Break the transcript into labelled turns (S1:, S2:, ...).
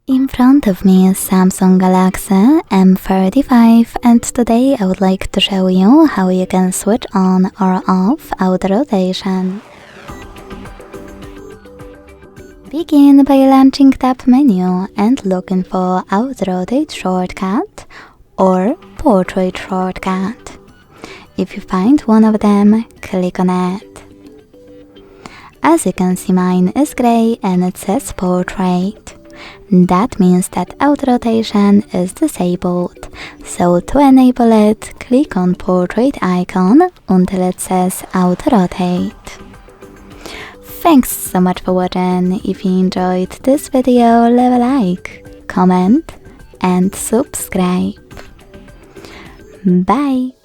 S1: In front of me is Samsung Galaxy M35, and today I would like to show you how you can switch on or off auto rotation. Begin by launching Tab menu and looking for Auto Rotate shortcut or Portrait shortcut. If you find one of them, click on it. As you can see, mine is grey and it says Portrait. That means that auto rotation is disabled, so to enable it, click on Portrait icon until it says Auto Rotate. Thanks so much for watching. If you enjoyed this video, leave a like, comment and subscribe. Bye!